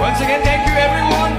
Once again, thank you everyone.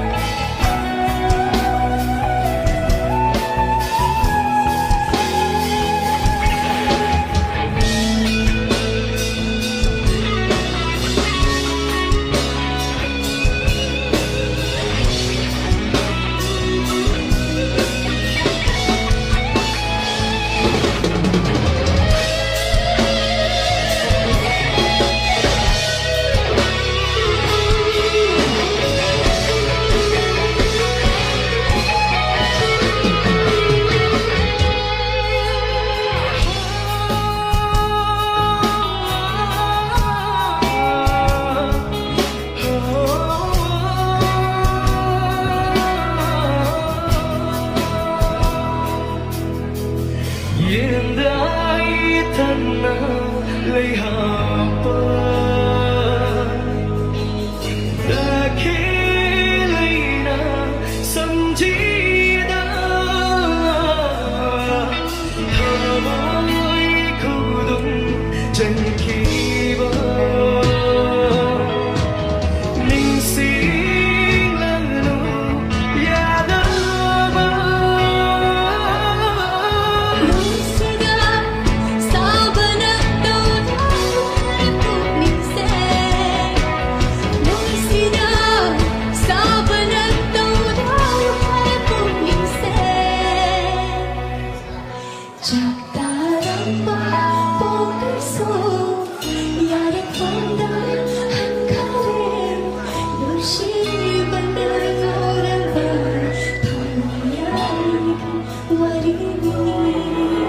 Hiện đại thân lấy hợp đã khi lấy na sầm chi đã thơ môi khu đúng chân khi bơ ninh xin lần nu ya đã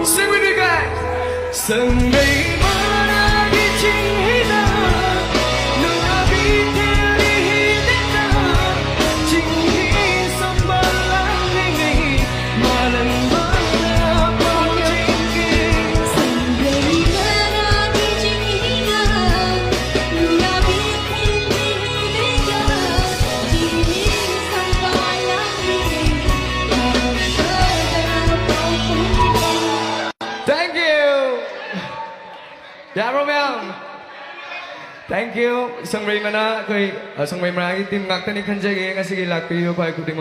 Sing with me guys. Sunday mana di cinta nuna biteli hideta cinhi sambalang ini malam mana pangcingki Sunday mana di cinta nuna biteli hideta cinhi sambalang ini malam mana pangcingki. Thank you. Dạ Romeo. Thank you. Sangray mana kay sangray mana itim ngakta ni kanjagi nga sige lakpiyo ko ay kuting